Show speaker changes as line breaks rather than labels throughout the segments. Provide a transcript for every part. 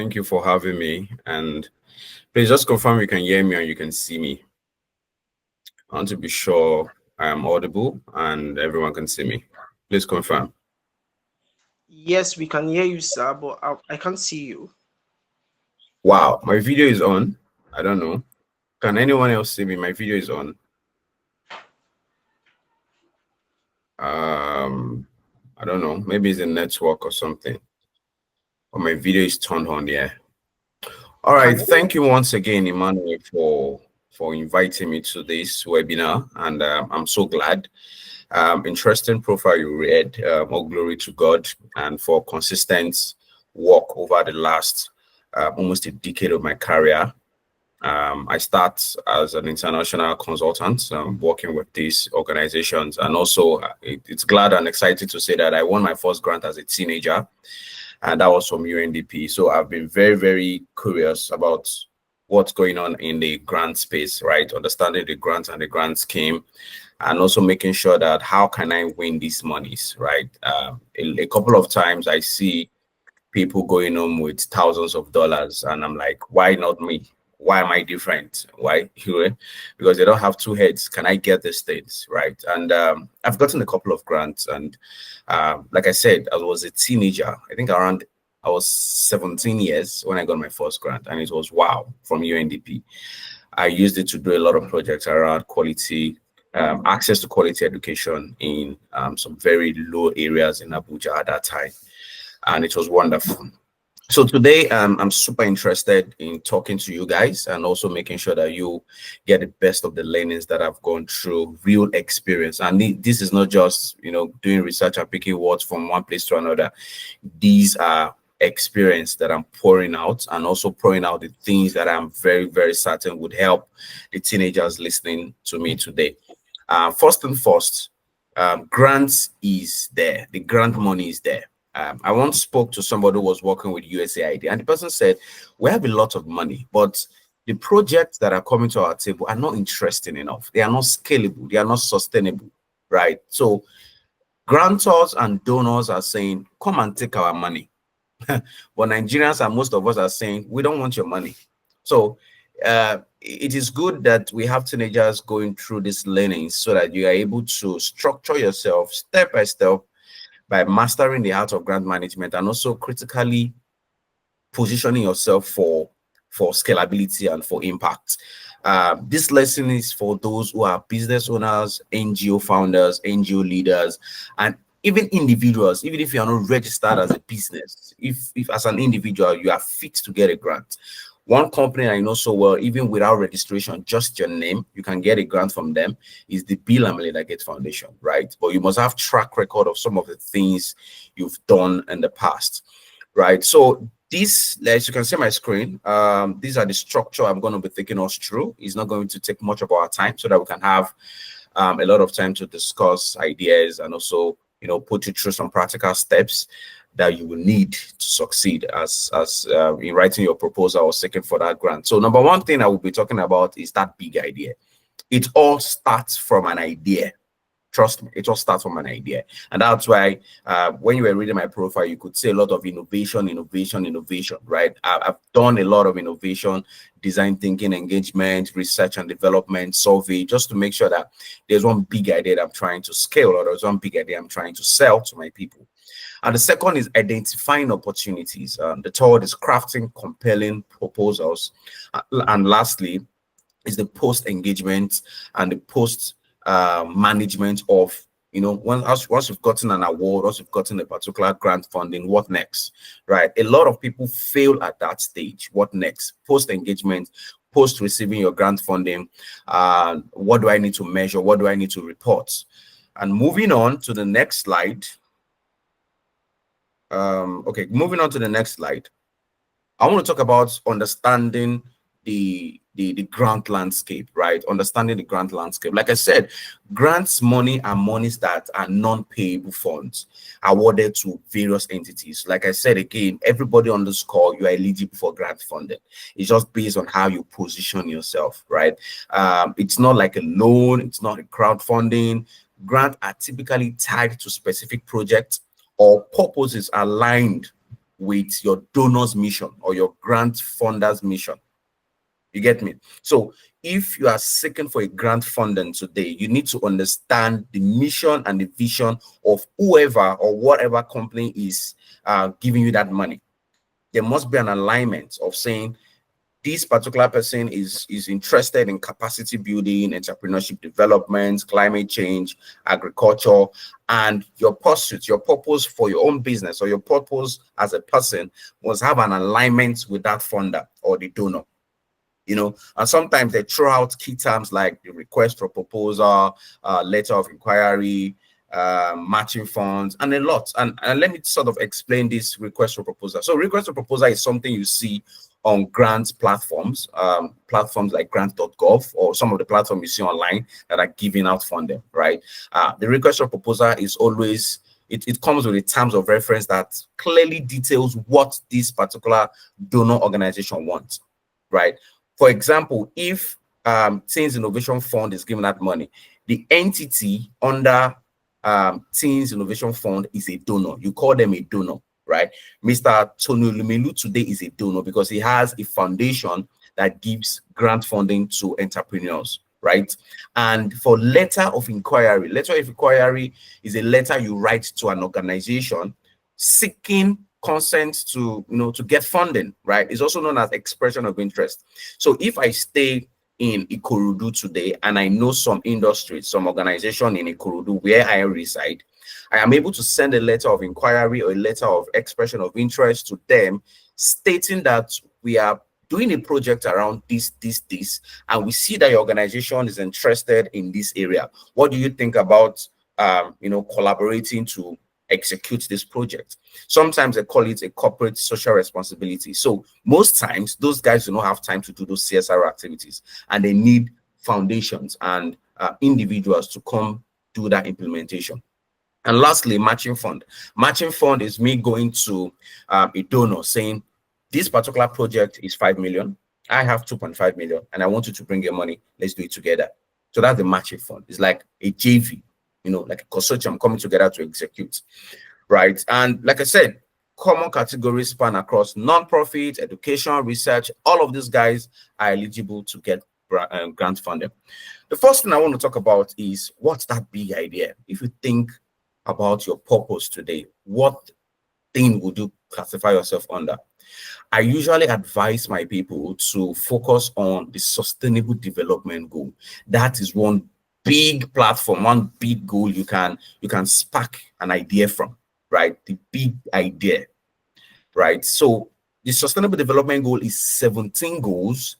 Thank you for having me. And please just confirm you can hear me and you can see me. I want to be sure I am audible and everyone can see me. Please confirm.
Yes, we can hear you, sir, but I can't see you.
Wow, my video is on. I don't know. Can anyone else see me? My video is on. I don't know. Maybe it's a network or something. Or my video is turned on, yeah. All right. Thank you once again, Emmanuel, for inviting me to this webinar. And I'm so glad. Interesting profile you read. All glory to God, and for consistent work over the last almost a decade of my career. I start as an international consultant, working with these organizations, and also it's glad and excited to say that I won my first grant as a teenager, and that was from UNDP. So I've been very, very curious about what's going on in the grant space, right? Understanding the grants and the grant scheme, and also making sure that how can I win these monies, right? A couple of times I see people going home with thousands of dollars, and I'm like, why not me? Why am I different? Why? Because they don't have two heads. Can I get these things, right? And I've gotten a couple of grants, and like I said, I was a teenager. I think I was 17 years when I got my first grant, and it was wow from UNDP. I used it to do a lot of projects around quality, access to quality education in some very low areas in Abuja at that time, and it was wonderful. So today, I'm super interested in talking to you guys and also making sure that you get the best of the learnings that I've gone through, real experience. And this is not just, doing research and picking words from one place to another. These are experience that I'm pouring out, and also pouring out the things that I'm very, very certain would help the teenagers listening to me today. First and first, grants is there. The grant money is there. I once spoke to somebody who was working with USAID, and the person said, we have a lot of money, but the projects that are coming to our table are not interesting enough. They are not scalable. They are not sustainable, right? So grantors and donors are saying, come and take our money. But Nigerians and most of us are saying, we don't want your money. So it is good that we have teenagers going through this learning so that you are able to structure yourself step by step by mastering the art of grant management, and also critically positioning yourself for scalability and for impact. This lesson is for those who are business owners, NGO founders, NGO leaders, and even individuals. Even if you are not registered as a business, if as an individual you are fit to get a grant. One company I know so well, even without registration, just your name, you can get a grant from them, is the Bill and Melinda Gates Foundation, right? But you must have track record of some of the things you've done in the past, right? So this, as you can see my screen, these are the structure I'm going to be taking us through. It's not going to take much of our time, so that we can have a lot of time to discuss ideas and also, put you through some practical steps that you will need to succeed as in writing your proposal or seeking for that grant. So number one thing I will be talking about is that big idea. It all starts from an idea. Trust me, it all starts from an idea. And that's why when you were reading my profile, you could see a lot of innovation, right? I've done a lot of innovation, design thinking, engagement, research and development, survey, just to make sure that there's one big idea that I'm trying to scale, or there's one big idea I'm trying to sell to my people. And the second is identifying opportunities. The third is crafting compelling proposals. And lastly is the post engagement and the post management of, once you've gotten an award, once you've gotten a particular grant funding, what next, right? A lot of people fail at that stage. What next? Post engagement, post receiving your grant funding. What do I need to measure? What do I need to report? And moving on to the next slide. Okay, moving on to the next slide. I want to talk about understanding the grant landscape, right? Understanding the grant landscape. Like I said, grants money are monies that are non-payable funds awarded to various entities. Like I said again, everybody on this call, you are eligible for grant funding. It's just based on how you position yourself, right? It's not like a loan, it's not a crowdfunding. Grants are typically tied to specific projects or purposes aligned with your donor's mission or your grant funder's mission. You get me? So if you are seeking for a grant funding today, you need to understand the mission and the vision of whoever or whatever company is giving you that money. There must be an alignment of saying this particular person is interested in capacity building, entrepreneurship development, climate change, agriculture, and your pursuit, your purpose for your own business or your purpose as a person must have an alignment with that funder or the donor. You know, and sometimes they throw out key terms like the request for proposal, letter of inquiry, matching funds, and a lot. And let me sort of explain this request for proposal. So request for proposal is something you see on grant platforms, platforms like grant.gov or some of the platforms you see online that are giving out funding, right? The request for proposal is always, it comes with the terms of reference that clearly details what this particular donor organization wants, right? For example, if Teens Innovation Fund is giving that money, the entity under Teens Innovation Fund is a donor. You call them a donor, right? Mr. Tony Lumelu today is a donor because he has a foundation that gives grant funding to entrepreneurs, right? And for letter of inquiry is a letter you write to an organization seeking consent to, to get funding, right? It's also known as expression of interest. So if I stay in Ikorodu today and I know some industries, some organization in Ikorodu where I reside, I am able to send a letter of inquiry or a letter of expression of interest to them stating that we are doing a project around this, and we see that your organization is interested in this area. What do you think about, collaborating to execute this project? Sometimes they call it a corporate social responsibility. So most times those guys do not have time to do those CSR activities, and they need foundations and individuals to come do that implementation. And lastly, matching fund. Matching fund is me going to a donor saying, this particular project is 5 million. I have 2.5 million and I want you to bring your money. Let's do it together. So that's the matching fund. It's like a JV, like a consortium coming together to execute, right? And like I said, common categories span across non-profit, education, research. All of these guys are eligible to get grant funding. The first thing I want to talk about is, what's that big idea? If you think about your purpose today, what thing would you classify yourself under? I usually advise my people to focus on the sustainable development goal. That is one big platform, one big goal you can spark an idea from, right? The big idea, right? So the sustainable development goal is 17 goals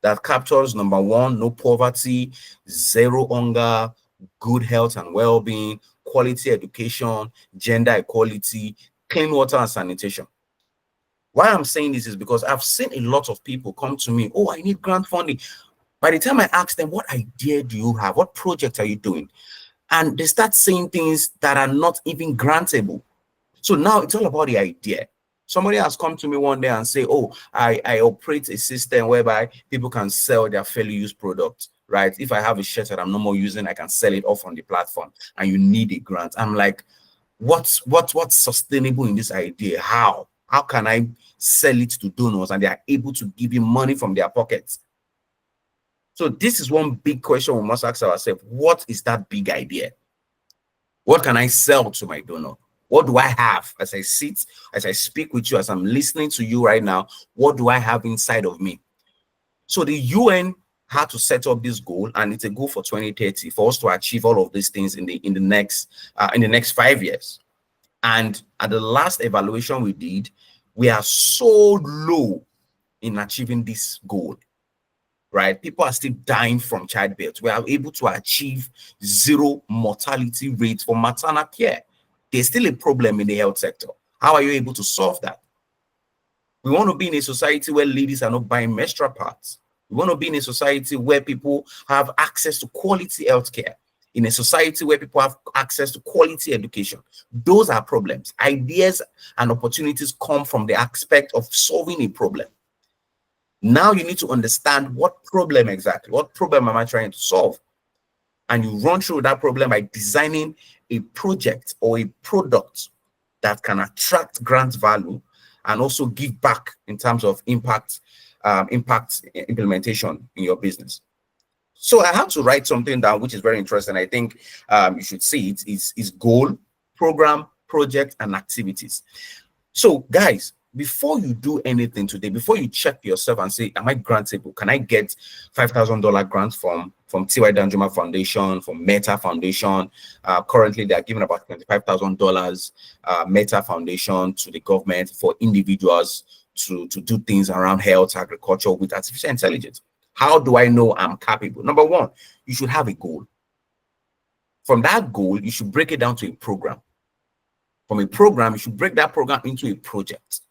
that captures number 1, no poverty, 0 hunger, good health and well-being, quality education, gender equality, clean water and sanitation. Why I'm saying this is because I've seen a lot of people come to me, oh, I need grant funding. By the time I ask them, what idea do you have? What project are you doing? And they start saying things that are not even grantable. So now it's all about the idea. Somebody has come to me one day and say, oh, I operate a system whereby people can sell their fairly used products, right? If I have a shirt that I'm no more using, I can sell it off on the platform, and you need a grant. I'm like, what's sustainable in this idea? How can I sell it to donors and they are able to give you money from their pockets? So this is one big question we must ask ourselves. What is that big idea? What can I sell to my donor? What do I have as I sit, as I speak with you, as I'm listening to you right now? What do I have inside of me? So the UN had to set up this goal, and it's a goal for 2030 for us to achieve all of these things in the next 5 years. And at the last evaluation we did, we are so low in achieving this goal, right? People are still dying from childbirth. We are able to achieve 0 mortality rate for maternal care. There's still a problem in the health sector. How are you able to solve that? We want to be in a society where ladies are not buying menstrual pads. We want to be in a society where people have access to quality healthcare, in a society where people have access to quality education. Those are problems. Ideas and opportunities come from the aspect of solving a problem. Now you need to understand what problem exactly, what problem am I trying to solve? And you run through that problem by designing a project or a product that can attract grant value and also give back in terms of impact implementation in your business. So I had to write something down, which is very interesting. I think you should see it. Is goal, program, project, and activities. So guys, before you do anything today, before you check yourself and say, am I grantable? Can I get $5,000 grants from T.Y. Danjuma Foundation, from Meta Foundation? Currently, they are giving about $25,000 Meta Foundation to the government for individuals to do things around health, agriculture with artificial intelligence. How do I know I'm capable? Number one, you should have a goal. From that goal, you should break it down to a program. From a program, you should break that program into a project.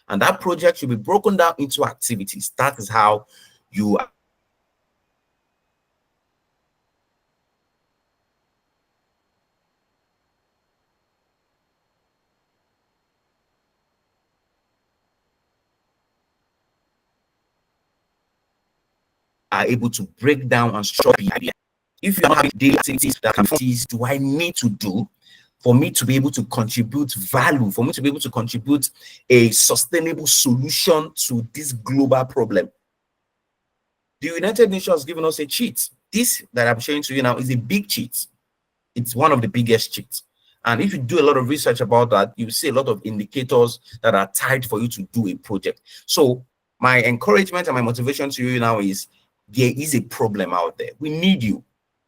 And that project should be broken down into activities. That is how you are able to break down and structure the idea. If you are having daily activities, that activities do I need to do for me to be able to contribute value, for me to be able to contribute a sustainable solution to this global problem? The United Nations has given us a cheat. This that I'm showing to you now is a big cheat. It's one of the biggest cheats. And if you do a lot of research about that, you see a lot of indicators that are tied for you to do a project. So my encouragement and my motivation to you now is there is a problem out there. We need you.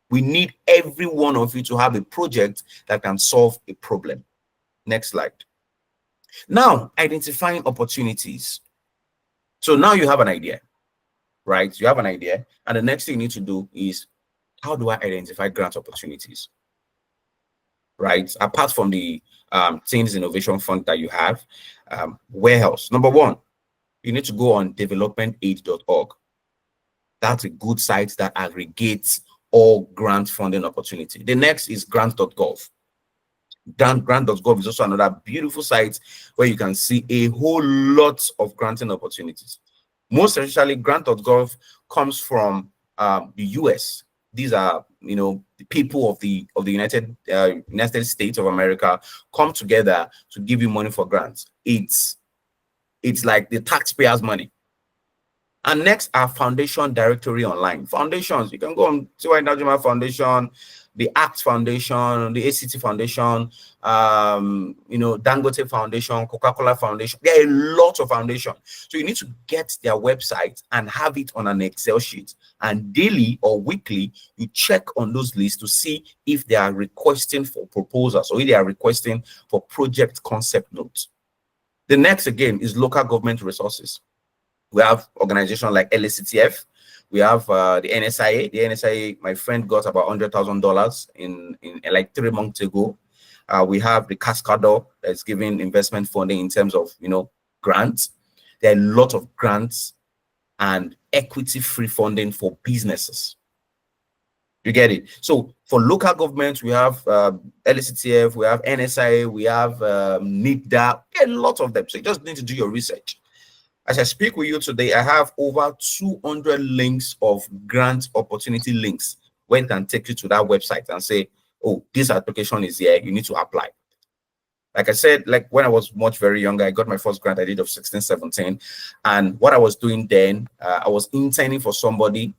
We need every one of you to have a project that can solve a problem. Next slide. Now, identifying opportunities. So now you have an idea, right? You have an idea. And the next thing you need to do is, how do I identify grant opportunities? Right? Apart from the Teens Innovation Fund that you have, where else? Number one, you need to go on developmentaid.org. That's a good site that aggregates all grant funding opportunity. The next is grant.gov. Grant.gov is also another beautiful site where you can see a whole lot of granting opportunities. Most especially, grant.gov comes from the US. These are, the people of the United States of America come together to give you money for grants. It's like the taxpayers' money. And next are foundation directory online. Foundations, you can go on T.Y. Danjuma Foundation, the ACT Foundation, the ACT Foundation, Dangote Foundation, Coca-Cola Foundation. There are a lot of foundations. So you need to get their website and have it on an Excel sheet. And daily or weekly, you check on those lists to see if they are requesting for proposals or if they are requesting for project concept notes. The next, again, is local government resources. We have organizations like LACTF. We have the NSIA. The NSIA, my friend got about $100,000 in like 3 months ago. We have the Cascador that's giving investment funding in terms of, grants. There are a lot of grants and equity-free funding for businesses. You get it? So for local governments, we have LACTF, we have NSIA, we have NIDA, a lot of them. So you just need to do your research. As I speak with you today, I have over 200 links of grant opportunity links where it can take you to that website and say, oh, this application is here, you need to apply. Like I said, like when I was very younger, I got my first grant I did of 16, 17. And what I was doing then, I was interning for somebody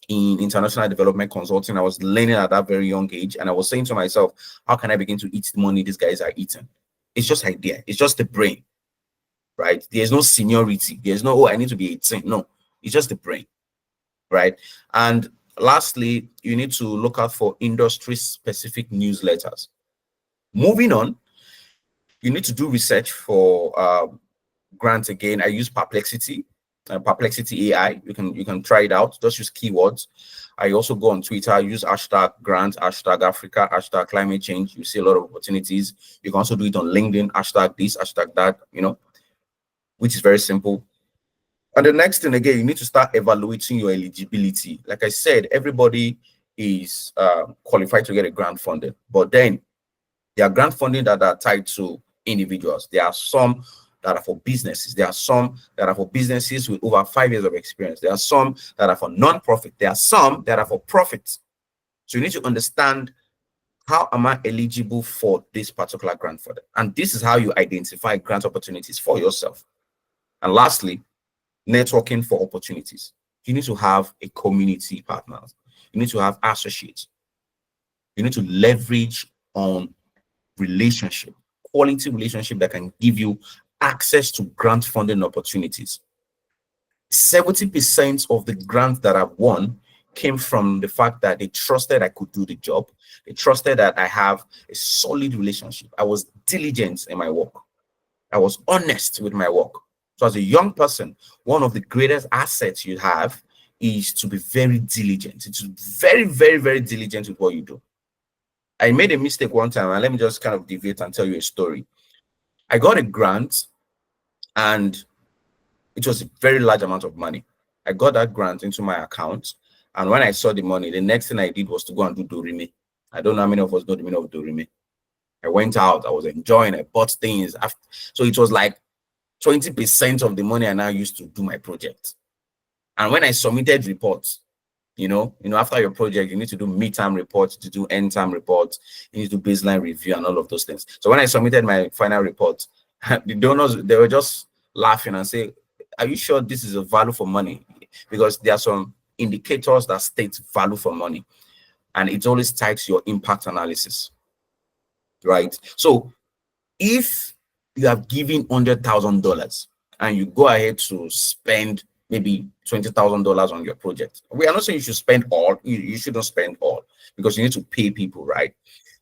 in international development consulting. I was learning at that very young age. And I was saying to myself, how can I begin to eat the money these guys are eating? It's just idea. It's just the brain. Right? There's no seniority. There's no, oh, I need to be 18. No, it's just the brain. Right? And lastly, you need to look out for industry-specific newsletters. Moving on, you need to do research for grants. Again, I use Perplexity AI. You can try it out. Just use keywords. I also go on Twitter, use hashtag grants, hashtag Africa, hashtag climate change. You see a lot of opportunities. You can also do it on LinkedIn, hashtag this, hashtag that, which is very simple. And the next thing, again, you need to start evaluating your eligibility. Like I said, everybody is qualified to get a grant funding, but then there are grant funding that are tied to individuals. There are some that are for businesses. There are some that are for businesses with over 5 years of experience. There are some that are for non-profit. There are some that are for profits. So you need to understand how am I eligible for this particular grant for them? And this is how you identify grant opportunities for yourself. And lastly, networking for opportunities. You need to have a community partner. You need to have associates. You need to leverage on relationship, quality relationship that can give you access to grant funding opportunities. 70% of the grants that I've won came from the fact that they trusted I could do the job. They trusted that I have a solid relationship. I was diligent in my work. I was honest with my work. So as a young person, one of the greatest assets you have is to be very diligent. It's very, very, very diligent with what you do. I made a mistake one time, and let me just kind of deviate and tell you a story. I got a grant, and it was a very large amount of money. I got that grant into my account, and when I saw the money, the next thing I did was to go and do Dorime. I don't know how many of us know the meaning of Dorime. I went out, I was enjoying, I bought things. So it was like 20% of the money I now used to do my project. And when I submitted reports, after your project, you need to do midterm reports, to do end term reports, you need to do baseline review and all of those things. So when I submitted my final report, the donors, they were just laughing and say, are you sure this is a value for money? Because there are some indicators that state value for money, and it always tied to your impact analysis, right? So if you have given $100,000 and you go ahead to spend maybe $20,000 on your project, we are not saying you should spend all. You shouldn't spend all, because you need to pay people, right?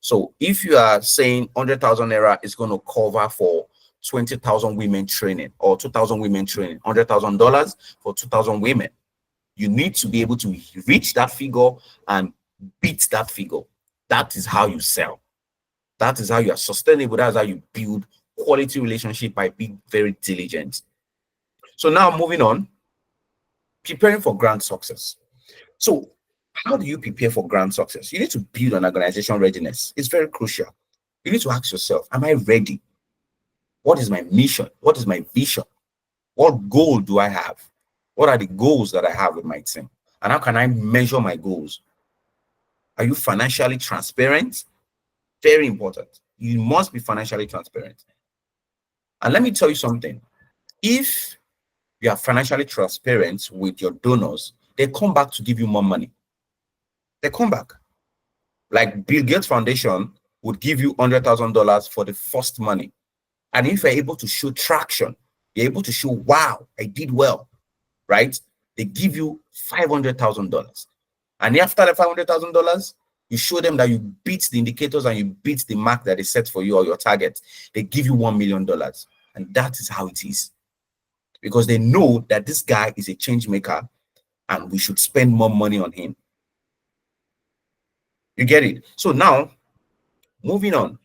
So if you are saying 100,000 naira is going to cover for 20,000 women training, or 2,000 women training, $100,000 for 2,000 women, you need to be able to reach that figure and beat that figure. That is how you sell. That is how you are sustainable. That's how you build quality relationship, by being very diligent. So now moving on, preparing for grant success. So how do you prepare for grant success? You need to build an organization readiness. It's very crucial. You need to ask yourself, am I ready? What is my mission? What is my vision? What goal do I have? What are the goals that I have with my team? And how can I measure my goals? Are you financially transparent? Very important. You must be financially transparent. And let me tell you something. If you are financially transparent with your donors, they come back to give you more money. They come back. Like Bill Gates Foundation would give you $100,000 for the first money. And if you're able to show traction, you're able to show, wow, I did well, right? They give you $500,000. And after the $500,000, you show them that you beat the indicators and you beat the mark that they set for you or your target. They give you $1 million. And that is how it is. Because they know that this guy is a change maker and we should spend more money on him. You get it? So now, moving on.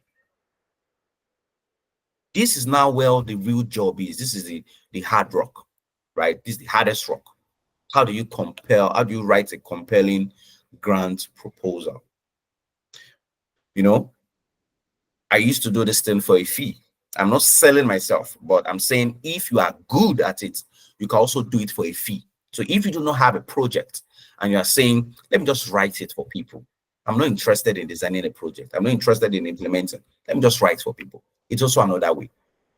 This is now where the real job is. This is the hard rock, right? This is the hardest rock. How do you write a compelling grant proposal? I used to do this thing for a fee. I'm not selling myself, but I'm saying if you are good at it, you can also do it for a fee. So if you do not have a project and you are saying, let me just write it for people. I'm not interested in designing a project. I'm not interested in implementing. Let me just write for people. It's also another way.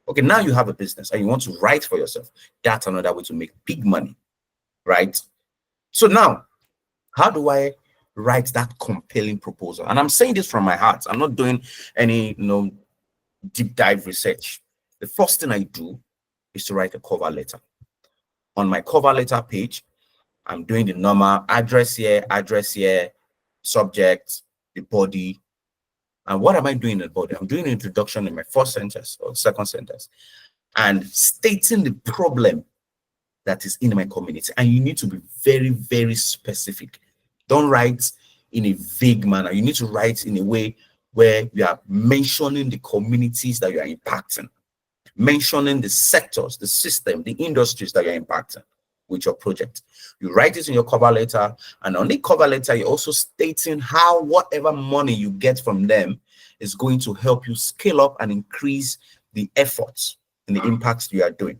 Okay, now you have a business and you want to write for yourself. That's another way to make big money, right? So now, how do I write that compelling proposal? And I'm saying this from my heart. I'm not doing any, deep dive research. The first thing I do is to write a cover letter. On my cover letter page, I'm doing the normal address here, subject, the body. And what am I doing in the body? I'm doing an introduction in my first sentence or second sentence and stating the problem that is in my community. And you need to be very, very specific. Don't write in a vague manner. You need to write in a way where you are mentioning the communities that you are impacting, mentioning the sectors, the system, the industries that you're impacting with your project. You write it in your cover letter, and on the cover letter, you're also stating how whatever money you get from them is going to help you scale up and increase the efforts and the impacts you are doing.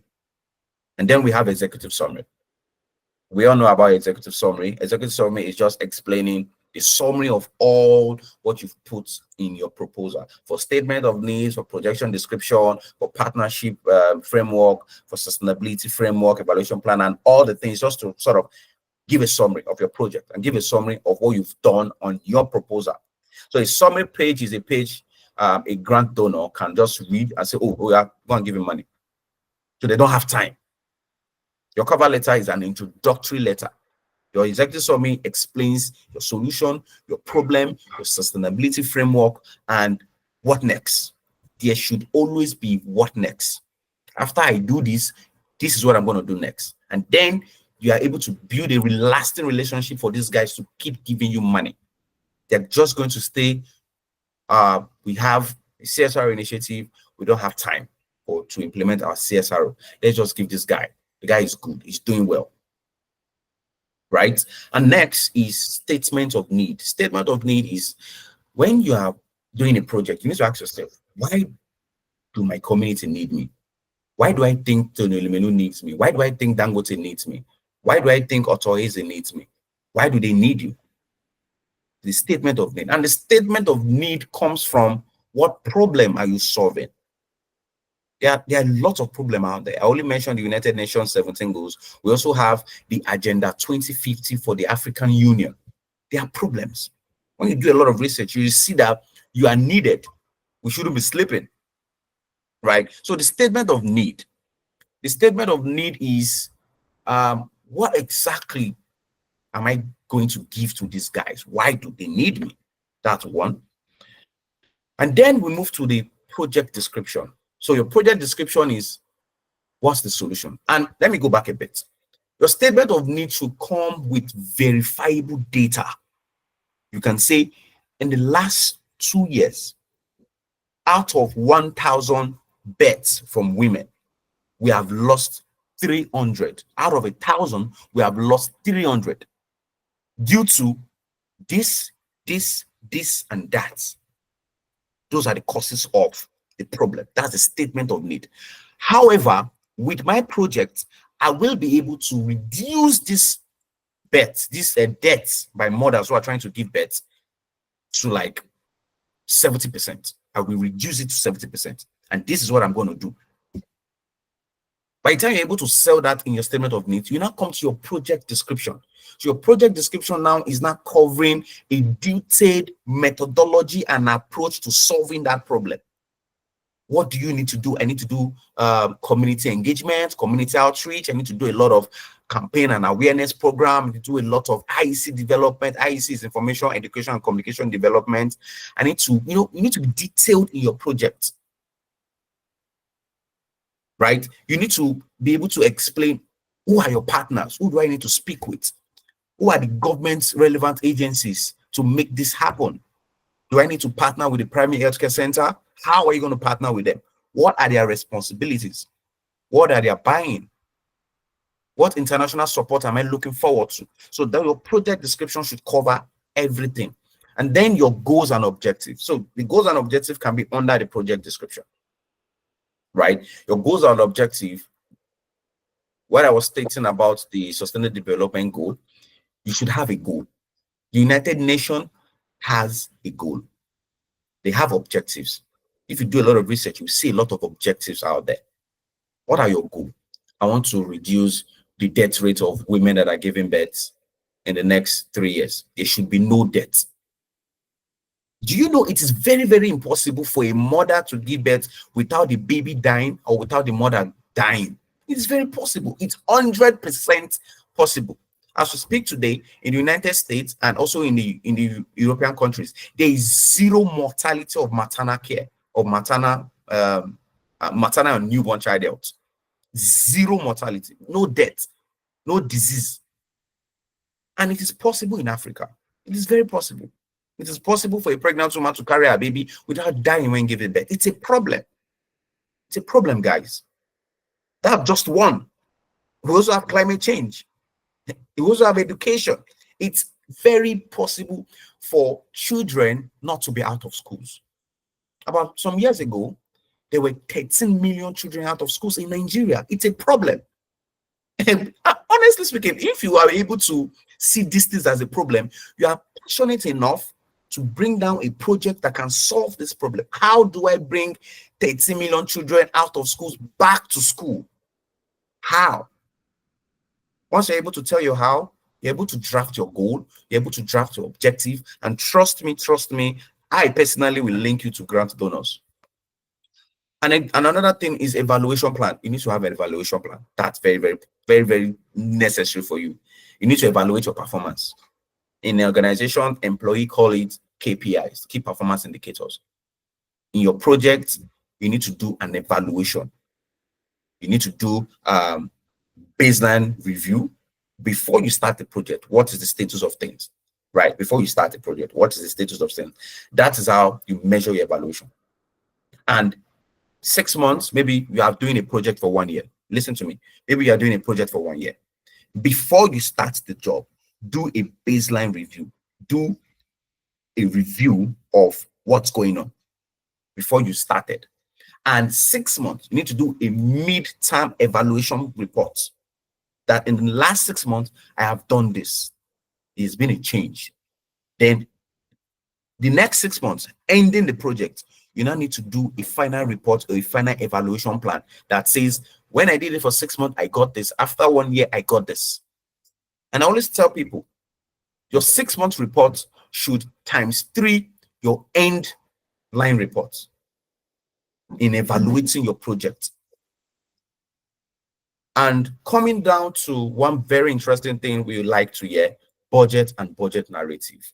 And then we have executive summary. We all know about executive summary. Executive summary is just explaining the summary of all what you've put in your proposal, for statement of needs, for projection description, for partnership framework, for sustainability framework, evaluation plan, and all the things, just to sort of give a summary of your project and give a summary of what you've done on your proposal. So a summary page is a page a grant donor can just read and say, oh yeah, go and give him money. So they don't have time. Your cover letter is an introductory letter. Your executive summary explains your solution, your problem, your sustainability framework, and what next. There should always be what next. After I do this, this is what I'm going to do next. And then you are able to build a lasting relationship for these guys to keep giving you money. They're just going to stay. We have a CSR initiative. We don't have time to implement our CSR. Let's just give this guy. The guy is good. He's doing well. Right? And next is statement of need. Statement of need is when you are doing a project, you need to ask yourself, why do my community need me? Why do I think Tony Lumenu needs me? Why do I think Dangote needs me? Why do I think Otoeze needs me? Why do they need you? The statement of need. And the statement of need comes from what problem are you solving? There are lots of problems out there. I only mentioned the United Nations 17 goals. We also have the Agenda 2050 for the African Union. There are problems. When you do a lot of research, you see that you are needed. We shouldn't be sleeping. Right? So the statement of need. The statement of need is what exactly am I going to give to these guys? Why do they need me? That's one. And then we move to the project description. So your project description is what's the solution? And let me go back a bit. Your statement of need should come with verifiable data. You can say in the last 2 years, out of 1,000 bets from women, we have lost 300. Out of 1,000, we have lost 300 due to this, and that. Those are the causes of the problem. That's the statement of need. However, with my project, I will be able to reduce this bet, this debts by mothers who are trying to give birth to like 70%. I will reduce it to 70%. And this is what I'm going to do. By the time you're able to sell that in your statement of needs, you now come to your project description. So your project description now is not covering a detailed methodology and approach to solving that problem. What do you need to do? I need to do community engagement, community outreach. I need to do a lot of campaign and awareness program. I need to do a lot of IEC development. IEC is information, education, and communication development. I need to, you need to be detailed in your project. Right? You need to be able to explain who are your partners? Who do I need to speak with? Who are the government's relevant agencies to make this happen? Do I need to partner with the primary healthcare center? How are you going to partner with them? What are their responsibilities? What are their buying? What international support am I looking forward to? So that your project description should cover everything. And then your goals and objectives. So the goals and objectives can be under the project description. Right? Your goals and objective, what I was stating about the sustainable development goal, you should have a goal. The United Nations has a goal. They have objectives. If you do a lot of research, you see a lot of objectives out there. What are your goals? I want to reduce the death rate of women that are giving birth in the next 3 years. There should be no death. Do you know it is very, very impossible for a mother to give birth without the baby dying or without the mother dying? It's very possible. It's 100% possible. As we speak today, in the United States and also in the European countries, there is zero mortality of maternal care, of maternal and newborn child health. Zero mortality, no death, no disease. And it is possible in Africa. It is very possible. It is possible for a pregnant woman to carry a baby without dying when giving birth. It's a problem. It's a problem, guys. That's just one. We also have climate change. We also have education. It's very possible for children not to be out of schools. About some years ago, there were 13 million children out of schools in Nigeria. It's a problem. And honestly speaking, if you are able to see these things as a problem, you are passionate enough to bring down a project that can solve this problem. How do I bring 30 million children out of schools back to school? How? Once you're able to tell you how, you're able to draft your goal, you're able to draft your objective, and trust me, I personally will link you to grant donors. And another thing is evaluation plan. You need to have an evaluation plan. That's very necessary for you. You need to evaluate your performance. In the organization, employee call it KPIs, key performance indicators. In your project, you need to do an evaluation. You need to do baseline review before you start the project. What is the status of things? Right, before you start the project, what is the status of things? That is how you measure your evaluation. And 6 months, maybe you are doing a project for 1 year. Listen to me. Maybe you are doing a project for 1 year. Before you start the job, do a baseline review. Do a review of what's going on before you started. And 6 months, you need to do a mid-term evaluation report. That in the last 6 months, I have done this. There's been a change. Then the next 6 months, ending the project, you now need to do a final report or a final evaluation plan that says, when I did it for 6 months, I got this. After 1 year, I got this. And I always tell people, your 6 month report should ×3 your end line report in evaluating your project. And coming down to one very interesting thing we would like to hear, budget and budget narrative.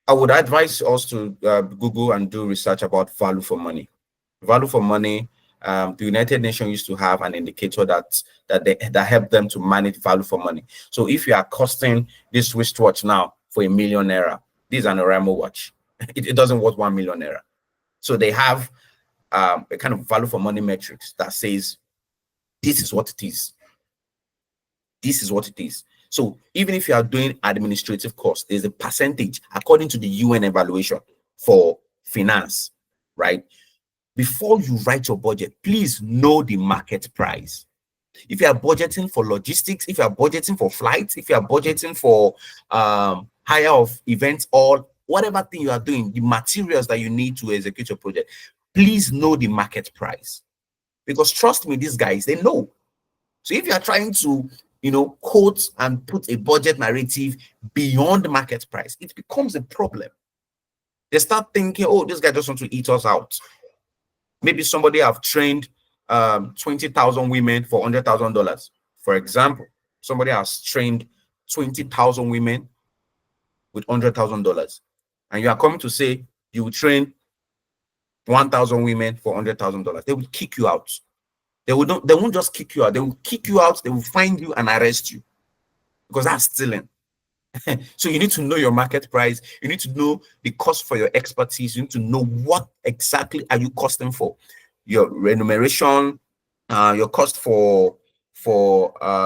I would advise us to Google and do research about value for money. Value for money, the United Nations used to have an indicator that helped them to manage value for money. So if you are costing this wristwatch now for ₦1 million, this is an Oramo watch. It doesn't worth ₦1 million. So they have a kind of value for money metrics that says, this is what it is. This is what it is. So even if you are doing administrative costs, there's a percentage according to the UN evaluation for finance, right? Before you write your budget, please know the market price. If you are budgeting for logistics, if you are budgeting for flights, if you are budgeting for hire of events, or whatever thing you are doing, the materials that you need to execute your project, please know the market price. Because trust me, these guys, they know. So if you are trying to, quote and put a budget narrative beyond market price, it becomes a problem. They start thinking, oh, this guy just wants to eat us out. Maybe somebody have trained 20,000 women for $100,000. For example, somebody has trained 20,000 women with $100,000. And you are coming to say you will train 1,000 women for $100,000. They will kick you out. They won't just kick you out. They will kick you out. They will find you and arrest you, because that's stealing. So you need to know your market price. You need to know the cost for your expertise. You need to know what exactly are you costing for your remuneration, your cost for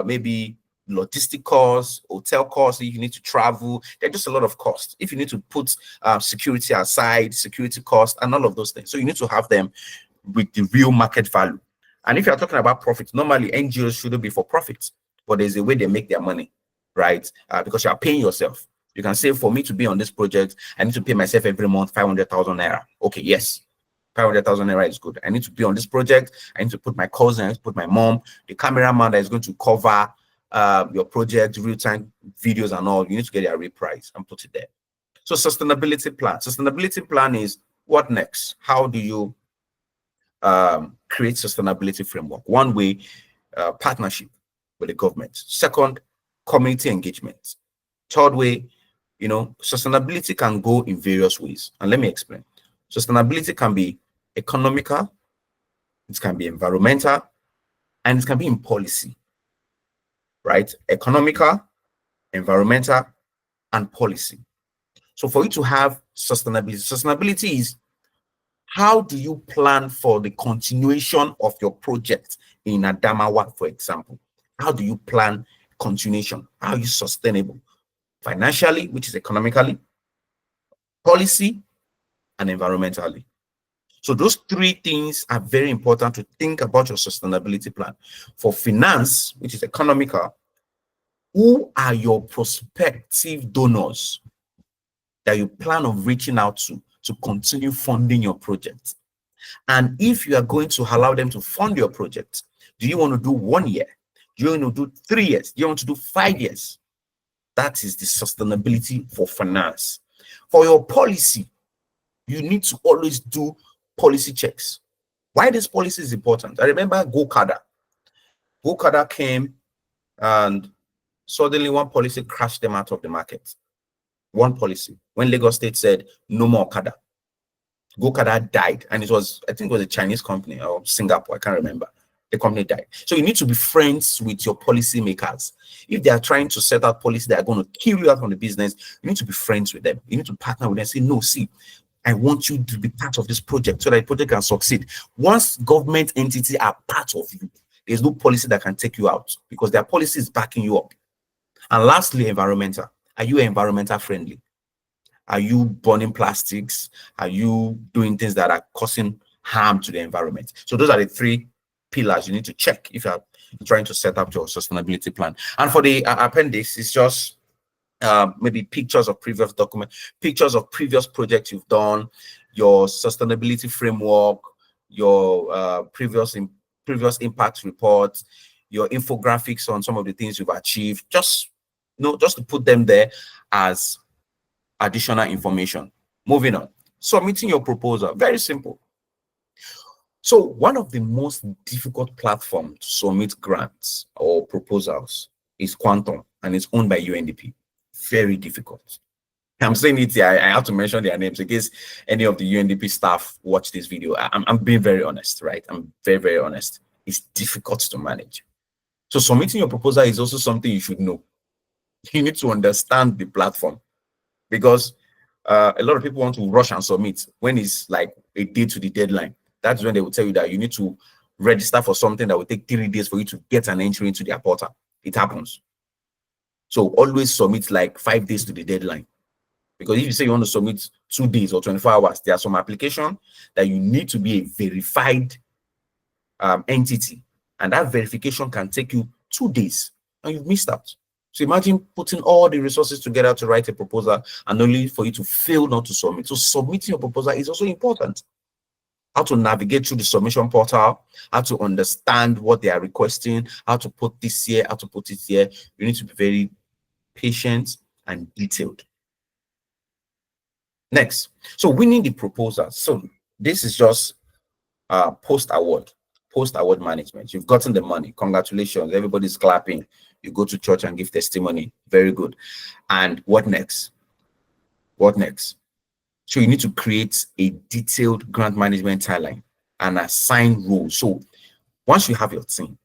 maybe logistic costs, hotel costs. If you need to travel, there's just a lot of costs. If you need to put security aside, security costs, and all of those things. So you need to have them with the real market value. And if you're talking about profits, normally NGOs shouldn't be for profits, but there's a way they make their money, right? Because you are paying yourself. You can say, for me to be on this project, I need to pay myself every month 500,000 naira. Okay, yes, 500,000 naira is good. I need to be on this project. I need to put my cousin, I need to put my mom, the cameraman that is going to cover your project, real-time videos and all. You need to get a real price and put it there. So sustainability plan. Sustainability plan is what next? How do you create sustainability framework? One way, partnership with the government. Second, community engagement. Third way, sustainability can go in various ways. And let me explain. Sustainability can be economical, it can be environmental, and it can be in policy, right? Economical, environmental, and policy. So for you to have sustainability is, how do you plan for the continuation of your project in Adamawa, for example? How do you plan continuation? How are you sustainable? Financially, which is economically, policy, and environmentally. So those three things are very important to think about your sustainability plan. For finance, which is economical, Who are your prospective donors that you plan on reaching out to continue funding your project? And if you are going to allow them to fund your project, do you want to do 1 year? Do you want to do 3 years? Do you want to do 5 years? That is the sustainability for finance. For your policy, you need to always do policy checks. Why this policy is important? I remember Go-Kada. Go-Kada came and suddenly one policy crashed them out of the market. One policy. When Lagos State said no more Okada, Go-Kada died. And it was, I think it was a Chinese company or Singapore, I can't remember. The company died. So you need to be friends with your policy makers. If they are trying to set out policy that are going to kill you out from the business, you need to be friends with them. You need to partner with them and say, no, see, I want you to be part of this project so that the project can succeed. Once government entities are part of you, there's no policy that can take you out because their policy is backing you up. And lastly, environmental. Are you environmental friendly? Are you burning plastics? Are you doing things that are causing harm to the environment? So those are the 3 pillars you need to check if you're trying to set up your sustainability plan. And for the appendix, it's just maybe pictures of previous documents, pictures of previous projects you've done, your sustainability framework, your previous impact reports, your infographics on some of the things you've achieved. Just to put them there as additional information. Moving on, submitting your proposal. Very simple. So one of the most difficult platforms to submit grants or proposals is Quantum, and it's owned by UNDP. Very difficult. I'm saying it here. I have to mention their names in case any of the UNDP staff watch this video. I'm being very honest, right? I'm very, very honest. It's difficult to manage. So submitting your proposal is also something you should know. You need to understand the platform because a lot of people want to rush and submit when it's like a day to the deadline. That's when they will tell you that you need to register for something that will take 3 days for you to get an entry into their portal. It happens. So always submit like 5 days to the deadline. Because if you say you want to submit 2 days or 24 hours, there are some applications that you need to be a verified entity. And that verification can take you 2 days and you've missed out. So imagine putting all the resources together to write a proposal and only for you to fail not to submit. So submitting your proposal is also important. How to navigate through the submission portal, how to understand what they are requesting, how to put this here, how to put it here. You need to be very patient and detailed. Next, so winning the proposal. So this is just post-award management. You've gotten the money. Congratulations. Everybody's clapping. You go to church and give testimony. Very good. And what next? What next? So you need to create a detailed grant management timeline and assign roles. So once you have your team,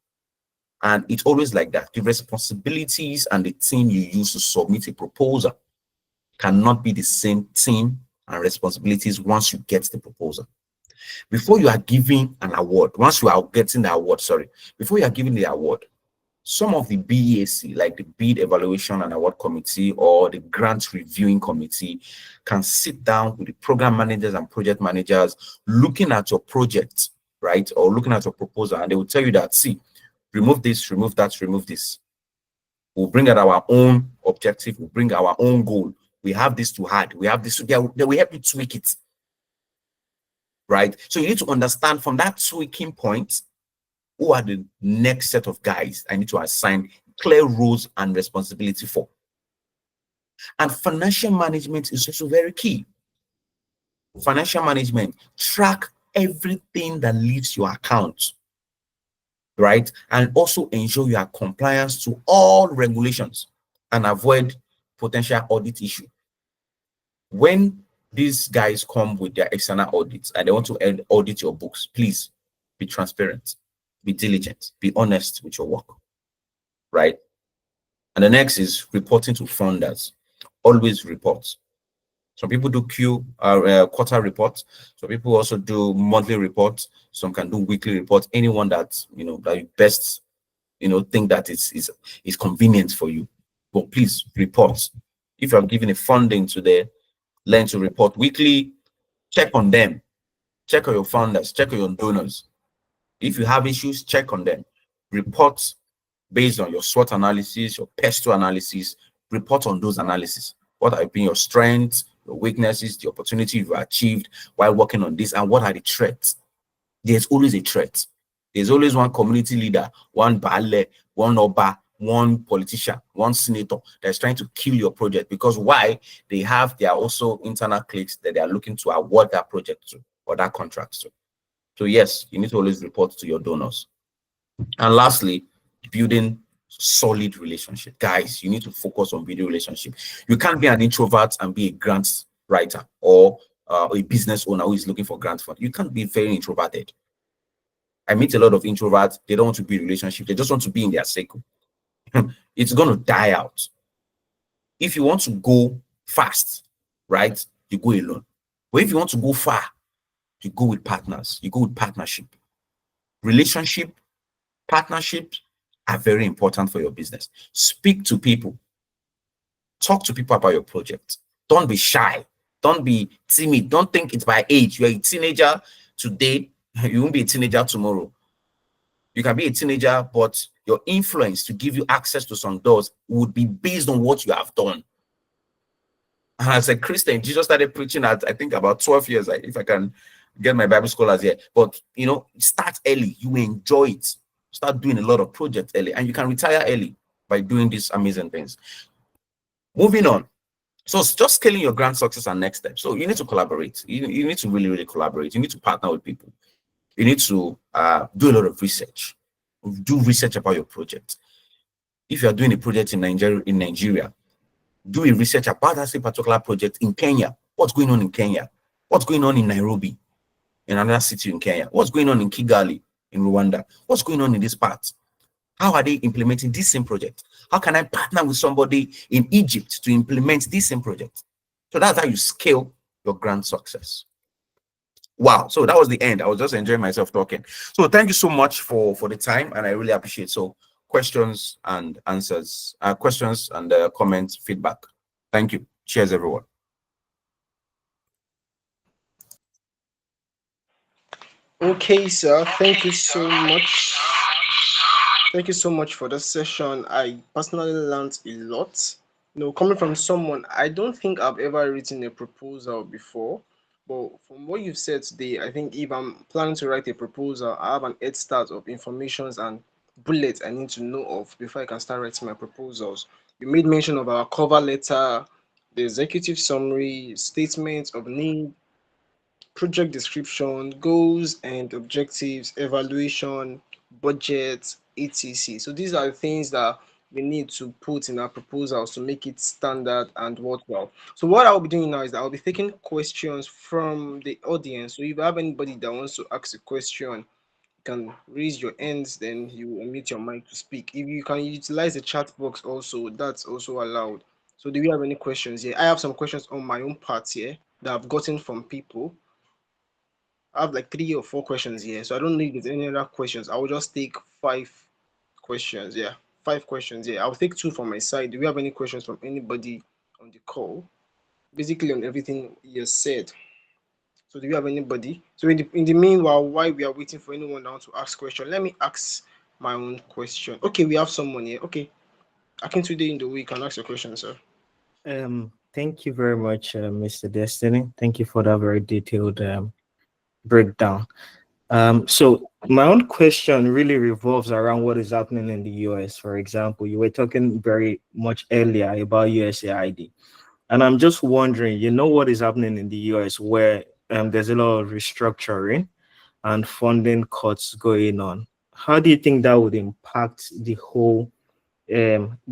and it's always like that, the responsibilities and the team you use to submit a proposal cannot be the same team and responsibilities once you get the proposal. Before you are giving an award, once you are getting the award, before you are giving the award, some of the BEAC, like the Bid Evaluation and Award Committee or the Grant Reviewing Committee, can sit down with the program managers and project managers looking at your project, right? Or looking at your proposal, and they will tell you that, see, remove this, remove that, remove this. We'll bring out our own objective, we'll bring our own goal. We have this to add, we have this to get, they will help you tweak it, right? So you need to understand from that tweaking point, who are the next set of guys I need to assign clear roles and responsibility for. And financial management is also very key. Financial management, track everything that leaves your account, right? And also ensure you are compliant to all regulations and avoid potential audit issue. When these guys come with their external audits and they want to audit your books, please be transparent. Be diligent, be honest with your work, right? And the next is reporting to funders. Always report. Some people do quarter reports. Some people also do monthly reports. Some can do weekly reports. Anyone that that you best think that is convenient for you. But please report. If you are giving a funding to the learn to report weekly, check on them. Check on your funders. Check on your donors. If you have issues, check on them. Report based on your SWOT analysis, your PESTO analysis, report on those analyses. What have been your strengths, your weaknesses, the opportunity you've achieved while working on this, and what are the threats? There's always a threat. There's always one community leader, one Baale, one Oba, one politician, one senator that's trying to kill your project. Because why? They have their also internal cliques that they are looking to award that project to or that contract to. So yes, you need to always report to your donors. And lastly, building solid relationship. Guys, you need to focus on building relationship. You can't be an introvert and be a grant writer or a business owner who is looking for grant fund. You can't be very introverted. I meet a lot of introverts. They don't want to be in relationship. They just want to be in their circle. It's going to die out. If you want to go fast, right, you go alone. But if you want to go far, you go with partners. You go with partnership. Relationship, partnerships are very important for your business. Speak to people. Talk to people about your project. Don't be shy. Don't be timid. Don't think it's by age. You're a teenager today. You won't be a teenager tomorrow. You can be a teenager, but your influence to give you access to some doors would be based on what you have done. And as a Christian, Jesus started preaching at, I think, about 12 years, if I can get my Bible scholars here. But, you know, start early. You will enjoy it. Start doing a lot of projects early. And you can retire early by doing these amazing things. Moving on. So it's just scaling your grant success and next step. So you need to collaborate. You need to really, really collaborate. You need to partner with people. You need to do a lot of research. Do research about your project. If you are doing a project in Nigeria, do a research about that particular project in Kenya. What's going on in Kenya? What's going on in Nairobi, in another city in Kenya? What's going on in Kigali, in Rwanda? What's going on in this part? How are they implementing this same project? How can I partner with somebody in Egypt to implement this same project? So that's how you scale your grant success. Wow, so that was the end. I was just enjoying myself talking. So thank you so much for the time, and I really appreciate. So questions and answers, questions and comments, feedback. Thank you. Cheers, everyone.
Okay, sir. Thank you so much. Thank you so much for the session. I personally learned a lot. You know, coming from someone, I don't think I've ever written a proposal before. But from what you've said today, I think if I'm planning to write a proposal, I have an head start of informations and bullets I need to know of before I can start writing my proposals. You made mention of our cover letter, the executive summary, statement of need, project description, goals and objectives, evaluation, budget, etc. So these are the things that we need to put in our proposals to make it standard and worthwhile. So what I'll be doing now is that I'll be taking questions from the audience. So if you have anybody that wants to ask a question, you can raise your hands, then you unmute your mic to speak. If you can utilize the chat box also, that's also allowed. So do we have any questions here? I have some questions on my own part here that I've gotten from people. I have like 3 or 4 questions here, so I don't know if there's any other questions. I will just take 5 questions. Yeah, 5 questions. Yeah, I'll take 2 from my side. Do we have any questions from anybody on the call? Basically, on everything you said. So, do we have anybody? So, in the meanwhile, while we are waiting for anyone now to ask question, let me ask my own question. Okay, we have someone here. Okay, Akintude in the week, can ask your question, sir.
Thank you very much, Mr. Destiny. Thank you for that very detailed breakdown. So my own question really revolves around what is happening in the US. For example, you were talking very much earlier about USAID, and I'm just wondering, you know, what is happening in the US where there's a lot of restructuring and funding cuts going on. How do you think that would impact the whole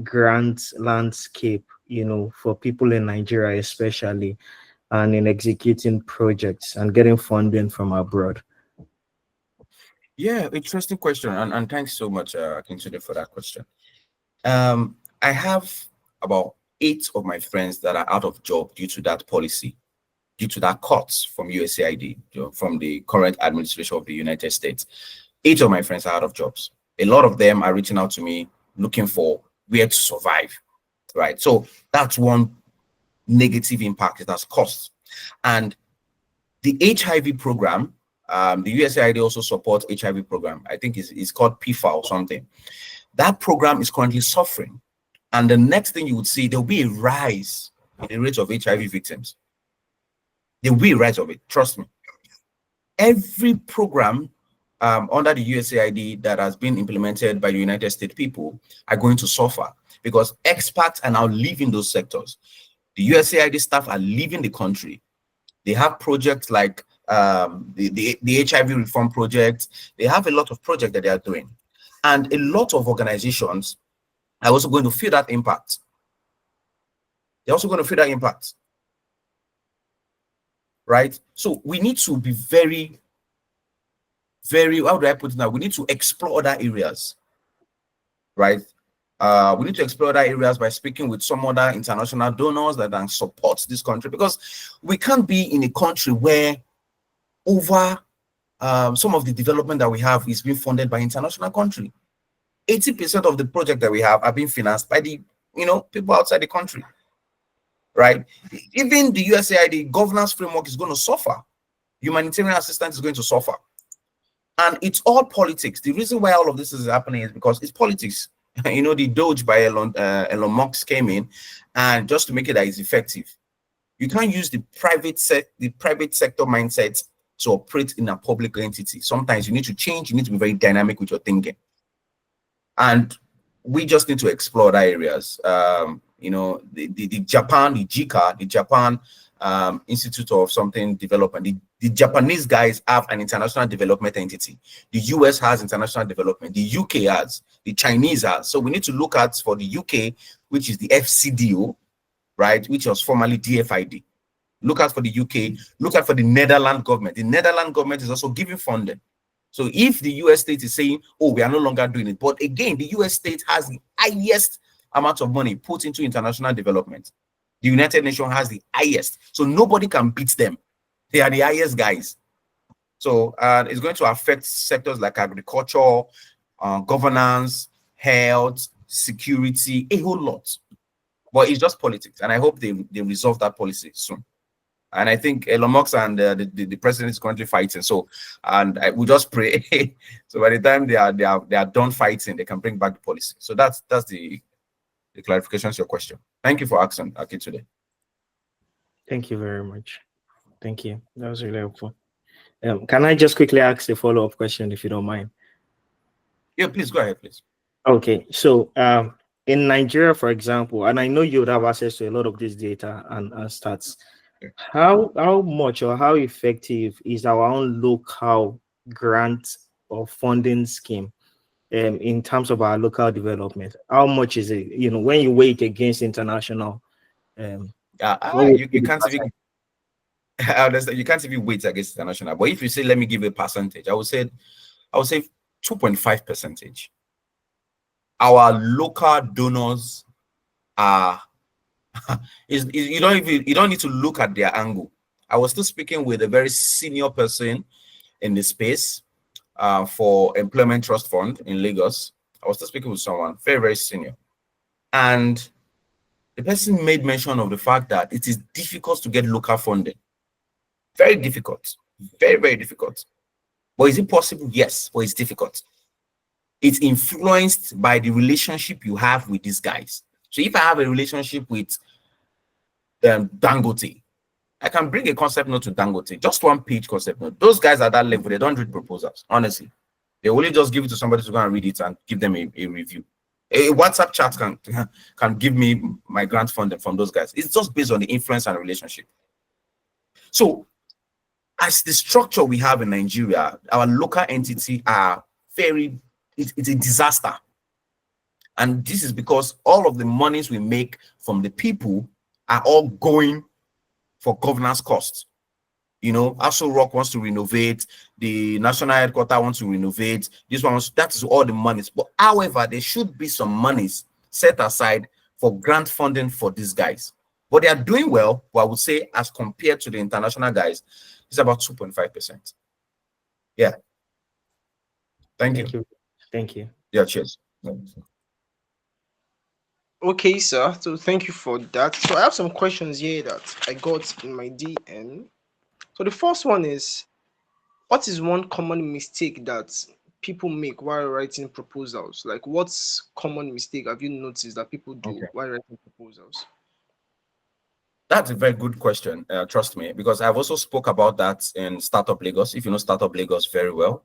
grant landscape, you know, for people in Nigeria especially, and in executing projects and getting funding from abroad?
Yeah, interesting question, and thanks so much, Kinsude, for that question. I have about 8 of my friends that are out of job due to that policy, due to that cuts from USAID, from the current administration of the United States. 8 of my friends are out of jobs. A lot of them are reaching out to me looking for where to survive, right? So that's one negative impact. It has cost. And the HIV program, the USAID also supports HIV program. I think it's called PIFA or something. That program is currently suffering. And the next thing you would see, there'll be a rise in the rate of HIV victims. There will be a rise of it, trust me. Every program under the USAID that has been implemented by the United States people are going to suffer because experts are now leaving those sectors. The USAID staff are leaving the country. They have projects like the HIV reform project. They have a lot of projects that they are doing. And a lot of organizations are also going to feel that impact. They're also going to feel that impact. Right? So we need to be very, how do I put it now? We need to explore other areas. Right? We need to explore other areas by speaking with some other international donors that can support this country, because we can't be in a country where over some of the development that we have is being funded by international country. 80% of the project that we have are being financed by the people outside the country, right? Even the USAID governance framework is going to suffer. Humanitarian assistance is going to suffer, and it's all politics. The reason why all of this is happening is because it's politics. The Doge by Elon Musk came in, and just to make it that it's effective, you can't use the private sector mindset to operate in a public entity. Sometimes you need to change. You need to be very dynamic with your thinking. And we just need to explore that areas. The Japan, the JICA, the Japan Institute of Something Development, the Japanese guys have an international development entity. The US has international development. The UK has. The Chinese has. So we need to look at for the UK, which is the FCDO, right, which was formerly DFID. Look out for the UK. Look out for the Netherlands government. The Netherlands government is also giving funding. So if the US state is saying, oh, we are no longer doing it, but again, the US state has the highest amount of money put into international development. The United Nations has the highest. So nobody can beat them. They are the highest guys. So it's going to affect sectors like agriculture, governance, health, security, a whole lot. But it's just politics. And I hope they resolve that policy soon. And I think Elon Musk and the president is currently fighting. So, and we just pray. So by the time they are done fighting, they can bring back the policy. So that's the clarification to your question. Thank you for asking, Aki, today.
Thank you very much. Thank you. That was really helpful. Can I just quickly ask a follow-up question, if you don't mind?
Yeah, please go ahead, please.
Okay, so in Nigeria, for example, and I know you would have access to a lot of this data and stats. How much or how effective is our own local grant or funding scheme in terms of our local development? How much is it? When you weigh it against international,
you can't even. I understand you can't even weight against international. But if you say, let me give a percentage, I would say 2.5%. Our local donors are. You don't need to look at their angle. I was still speaking with a very senior person in the space for Employment Trust Fund in Lagos. I was still speaking with someone very, very senior, and the person made mention of the fact that it is difficult to get local funding. Very difficult, very, very difficult. But is it possible? Yes, but it's difficult. It's influenced by the relationship you have with these guys. So if I have a relationship with Dangote, I can bring a concept note to Dangote, just one page concept note. Those guys at that level, they don't read proposals, honestly. They only just give it to somebody to go and read it and give them a review. A WhatsApp chat can give me my grant funding from those guys. It's just based on the influence and relationship. So as the structure we have in Nigeria, our local entity are it's a disaster. And this is because all of the monies we make from the people are all going for governance costs. Aso Rock wants to renovate, the national headquarters wants to renovate, that is all the monies. But however, there should be some monies set aside for grant funding for these guys. But they are doing well, but I would say as compared to the international guys, it's about 2.5%. Yeah. Thank you.
Thank you.
Yeah, cheers.
Okay, sir. So thank you for that. So I have some questions here that I got in my DM. So the first one is, what is one common mistake that people make while writing proposals? Like, what's common mistake have you noticed that people do
Okay.
while writing proposals?
That's a very good question. Trust me, because I've also spoke about that in Startup Lagos. If you know Startup Lagos very well,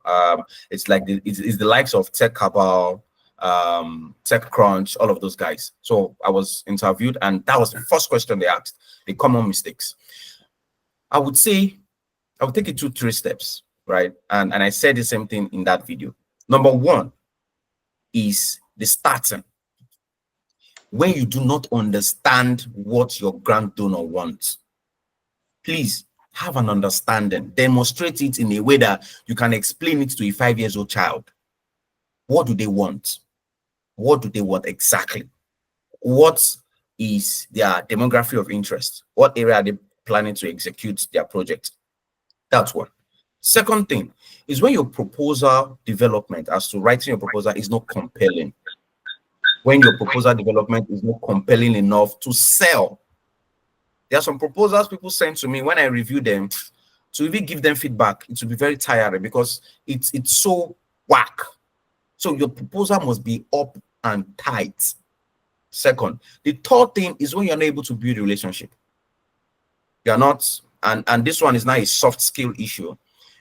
it's like it's the likes of Tech Cabal, Tech Crunch, all of those guys. So I was interviewed, and that was the first question they asked: the common mistakes. I would say I would take it 2-3 steps, right? And I said the same thing in that video. Number one is the starting. When you do not understand what your grant donor wants, please have an understanding. Demonstrate it in a way that you can explain it to a 5-year-old child. What do they want? What do they want exactly? What is their demography of interest? What area are they planning to execute their project? That's one. Second thing is when your proposal development as to writing your proposal is not compelling. When your proposal development is not compelling enough to sell. There are some proposals people send to me. When I review them, to even give them feedback, it will be very tiring because it's so whack. So your proposal must be up and tight. Second, the third thing is when you're not able to build a relationship. You're not, and this one is now a soft skill issue.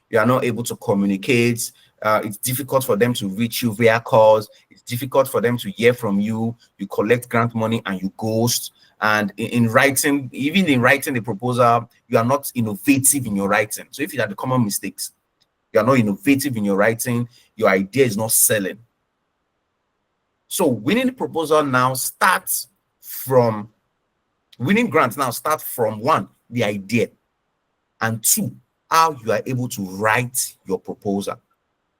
You are not able to communicate. It's difficult for them to reach you via calls. It's difficult for them to hear from you. You collect grant money and you ghost. And in writing, even in writing the proposal, you are not innovative in your writing. So if you have the common mistakes, you are not innovative in your writing, your idea is not selling. So winning the proposal now starts from winning grants now start from one, the idea, and two, how you are able to write your proposal.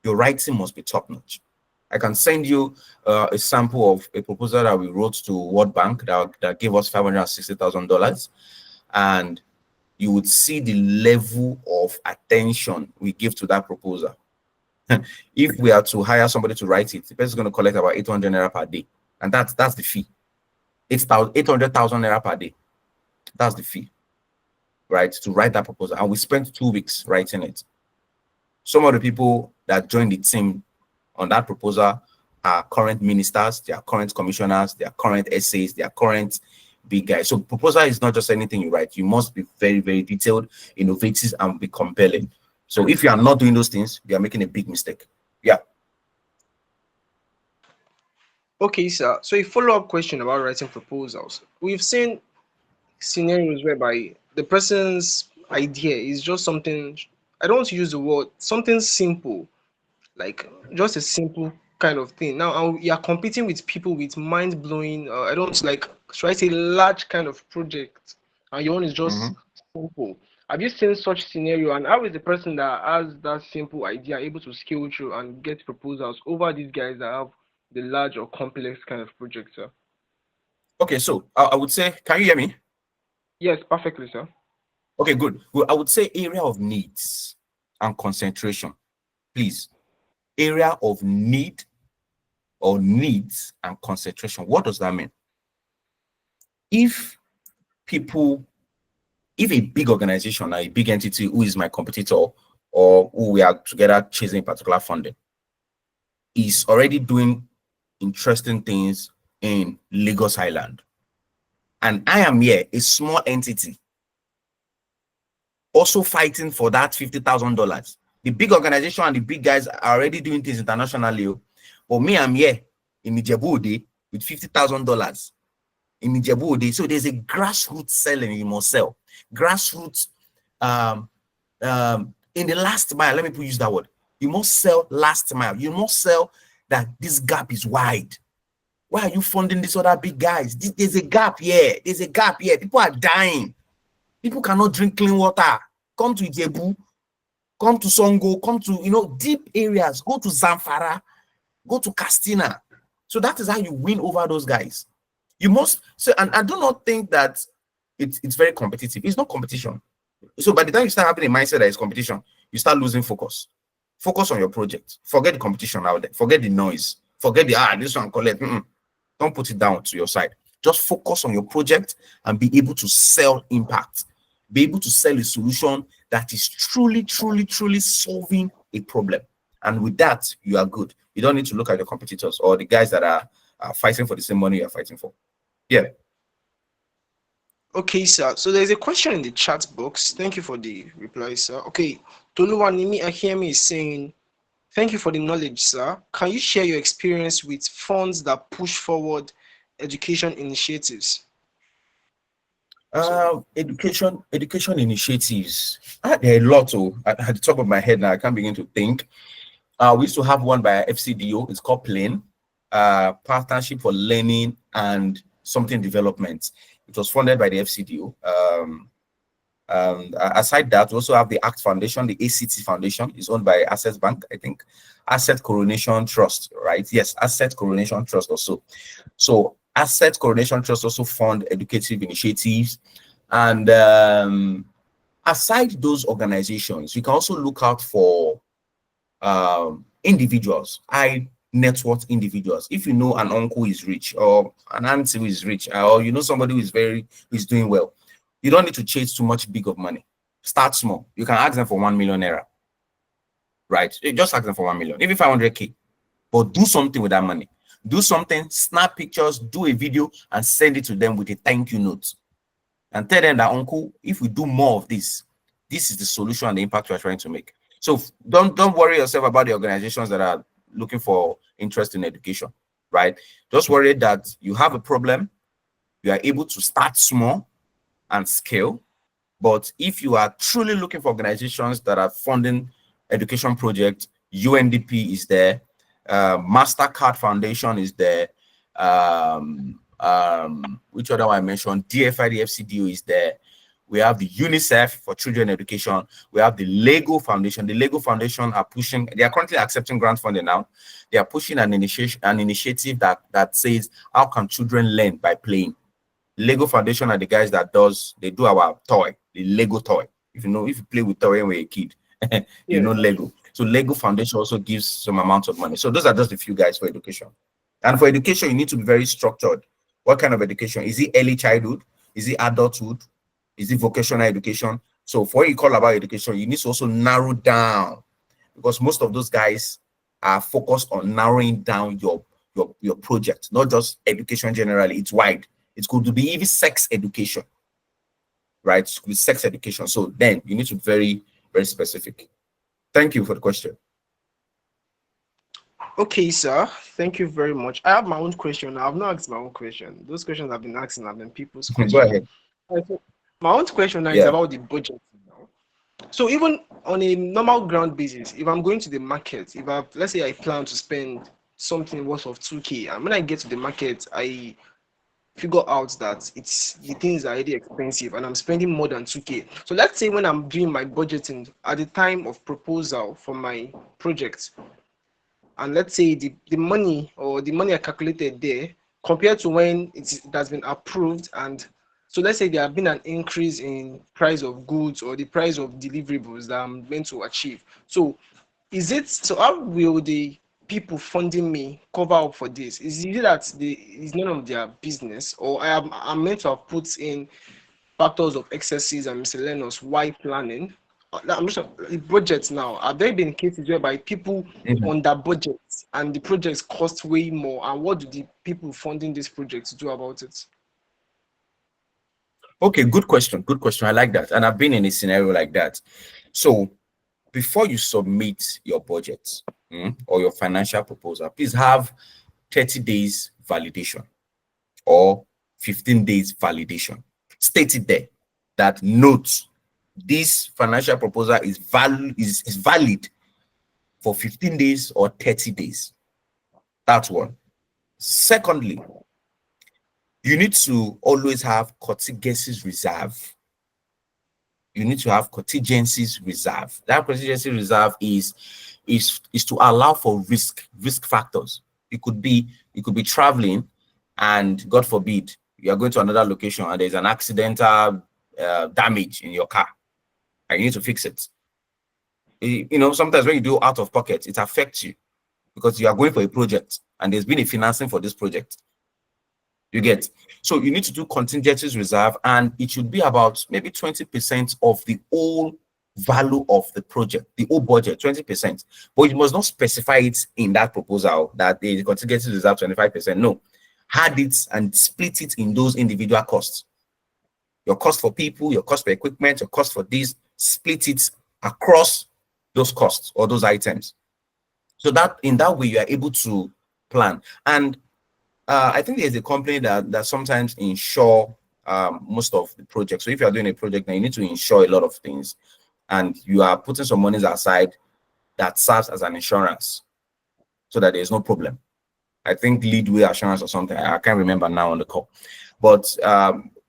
Your writing must be top-notch. I can send you a sample of a proposal that we wrote to World Bank that gave us $560,000, and you would see the level of attention we give to that proposal. If we are to hire somebody to write it, the person is going to collect about 800 naira per day, and that's the fee. 800,000 naira per day. That's the fee, right? To write that proposal, and we spent 2 weeks writing it. Some of the people that joined the team on that proposal are current ministers, they are current commissioners, they are current essays, they are current big guys. So proposal is not just anything you write. You must be very, very detailed, innovative, and be compelling. So if you are not doing those things, you are making a big mistake. Yeah.
Okay, sir. So a follow-up question about writing proposals. We've seen scenarios whereby the person's idea is just something, I don't want to use the word, something simple, like just a simple kind of thing. Now you are competing with people with mind-blowing, I don't like, should I say large kind of project, and your own is just simple. Have you seen such scenario, and how is the person that has that simple idea able to scale through and get proposals over these guys that have the large or complex kind of project, sir?
Okay, so I would say, can you hear me?
Yes, perfectly, sir.
Okay, good. Well, I would say area of needs and concentration, please. Area of need or needs and concentration. What does that mean? If a big organization, a big entity who is my competitor or who we are together chasing particular funding is already doing interesting things in Lagos Island, and I am here, a small entity, also fighting for that $50,000. The big organization and the big guys are already doing things internationally, but me, I'm here in Ijebu with $50,000 in Ijebu. So there's a grassroots selling you must sell. Grassroots, in the last mile, let me use that word. You must sell last mile. You must sell that this gap is wide. Why are you funding these other big guys? There's a gap here. There's a gap here. People are dying. People cannot drink clean water. Come to Ijebu, come to Songo, come to, deep areas. Go to Zamfara, go to Castina. So that is how you win over those guys. You must, so, and I do not think that it's very competitive. It's not competition. So by the time you start having a mindset that it's competition, you start losing focus. Focus on your project. Forget the competition out there. Forget the noise. Forget this one collect. Don't put it down to your side. Just focus on your project and be able to sell impact. Be able to sell a solution that is truly, truly, truly solving a problem. And with that, you are good. You don't need to look at your competitors or the guys that are fighting for the same money you're fighting for. Yeah.
Okay, sir. So there's a question in the chat box. Thank you for the reply, sir. Okay, Toluwanimi Ahemi is saying, thank you for the knowledge, sir. Can you share your experience with funds that push forward education initiatives?
Education initiatives. There are a lot. At the top of my head now, I can't begin to think. We used to have one by FCDO. It's called PLAN, Partnership for Learning and Something Development. It was funded by the FCDO. Aside that, we also have the ACT Foundation. The ACT Foundation is owned by Access Bank, I think. Asset Coronation Trust, right? Yes, Asset Coronation Trust also. So Asset Coronation Trust also fund educative initiatives. And aside those organizations, you can also look out for individuals, high net worth individuals. If you know an uncle is rich or an auntie who is rich, or you know somebody who is doing well, you don't need to chase too much big of money. Start small. You can ask them for 1 million naira, right? You just ask them for 1 million, even 500K, but do something with that money. Do something, snap pictures, do a video, and send it to them with a thank you note. And tell them that, uncle, if we do more of this, this is the solution and the impact we're trying to make. So don't worry yourself about the organizations that are looking for interest in education, right? Just worry that you have a problem, you are able to start small and scale. But if you are truly looking for organizations that are funding education projects, UNDP is there, MasterCard Foundation is there, which other one I mentioned, DFI, the FCDO is there. We have the UNICEF for children education. We have the Lego Foundation. The Lego Foundation are pushing, they are currently accepting grant funding now. They are pushing an initiative that says, how can children learn by playing? Lego Foundation are the guys that they do our toy, the Lego toy. If you play with toy when you're a kid, you know Lego. So Lego Foundation also gives some amount of money. So those are just a few guys for education. And for education, you need to be very structured. What kind of education? Is it early childhood? Is it adulthood? Is it vocational education? So for what you call about education, you need to also narrow down, because most of those guys are focused on narrowing down your project, not just education generally. It's wide. It's going to be even sex education, right? With sex education. So then you need to be very, very specific. Thank you for the question.
Okay, sir. Thank you very much. I have my own question. I have not asked my own question. Those questions I've been asking have been people's questions.
Go ahead.
My own question now is about the budget. So even on a normal ground basis, if I'm going to the market, let's say I plan to spend something worth of 2K, and when I get to the market, I figure out that the things are already expensive and I'm spending more than 2K. So let's say when I'm doing my budgeting at the time of proposal for my project, and let's say the money I calculated there compared to when it has been approved, and so let's say there have been an increase in price of goods or the price of deliverables that I'm meant to achieve. So how will the people funding me cover up for this? Is it that it's none of their business, or I'm meant to have put in factors of excesses and miscellaneous while planning? I'm just the budget now. Have there been cases whereby people under budget and the projects cost way more? And what do the people funding this project do about it?
Okay, good question. Good question. I like that. And I've been in a scenario like that. So before you submit your budget or your financial proposal, please have 30 days validation or 15 days validation. State it there that note this financial proposal is valid for 15 days or 30 days. That's one. Secondly, you need to always have contingencies reserve. You need to have contingencies reserve. That contingency reserve is to allow for risk factors. It could be traveling, and God forbid you are going to another location and there's an accidental damage in your car, and you need to fix it. Sometimes when you do out of pocket, it affects you because you are going for a project and there's been a financing for this project. You get. So you need to do contingencies reserve, and it should be about maybe 20% of the whole value of the project, the whole budget, 20%. But you must not specify it in that proposal that the contingency reserve 25%. No, add it and split it in those individual costs. Your cost for people, your cost for equipment, your cost for this, split it across those costs or those items. So that in that way you are able to plan. And I think there's a company that sometimes insure most of the projects. So if you are doing a project, then you need to insure a lot of things, and you are putting some monies aside that serves as an insurance, so that there's no problem. I think Leadway Assurance or something. I can't remember now on the call. But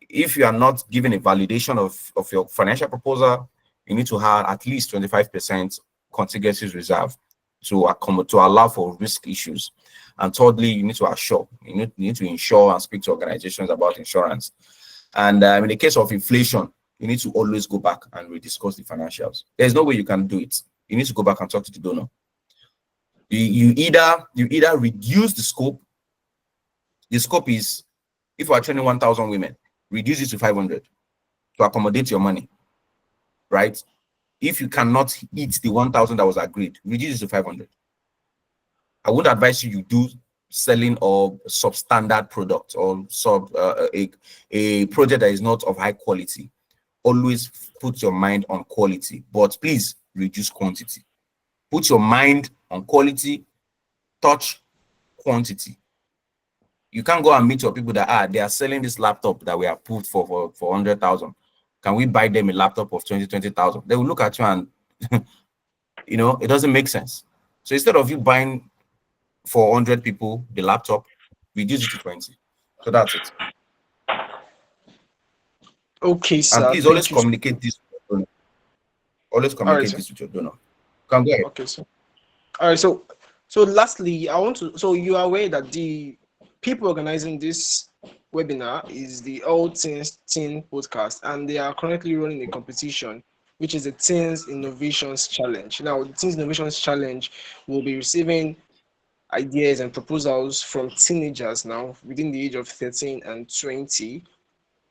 if you are not given a validation of your financial proposal, you need to have at least 25% contingencies reserve to allow for risk issues. And thirdly, you need to assure, you need to insure and speak to organizations about insurance. And in the case of inflation, you need to always go back and rediscuss the financials. There's no way you can do it. You need to go back and talk to the donor. You either reduce the scope. The scope is, if you are training 1,000 women, reduce it to 500 to accommodate your money, right? If you cannot hit the 1,000 that was agreed, reduce it to 500. I would advise you do selling of substandard product or a project that is not of high quality. Always put your mind on quality, but please reduce quantity. Put your mind on quality, touch quantity. You can't go and meet your people that they are selling this laptop that we have put for 100,000. Can we buy them a laptop of 20,000? They will look at you and it doesn't make sense. So instead of you buying for 100 people the laptop, reduce it to 20. So that's it.
Okay, sir.
And please always communicate this with your donor. Always communicate this with your donor. Can go ahead.
Okay, sir. All right. So lastly, I want to. So you are aware that the people organizing this webinar is the All Teens Teen Podcast, and they are currently running a competition, which is the Teens Innovations Challenge. Now, the Teens Innovations Challenge will be receiving ideas and proposals from teenagers now within the age of 13 and 20.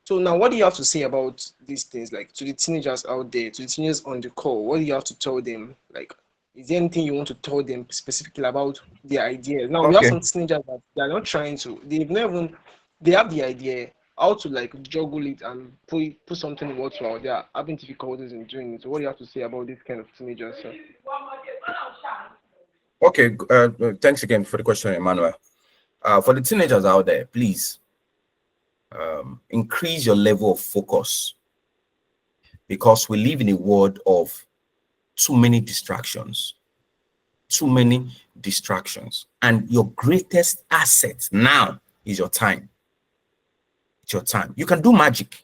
So now, what do you have to say about these things, like to the teenagers out there, to the teenagers on the call? What do you have to tell them? Like, is there anything you want to tell them specifically about their ideas? Now, we have some teenagers that they are not trying to. They have the idea how to like juggle it and put something worthwhile. They are having difficulties in doing it. So, what do you have to say about this kind of teenagers, sir?
Okay, thanks again for the question, Emmanuel. For the teenagers out there, please increase your level of focus, because we live in a world of too many distractions. And your greatest asset now is your time. It's your time. You can do magic.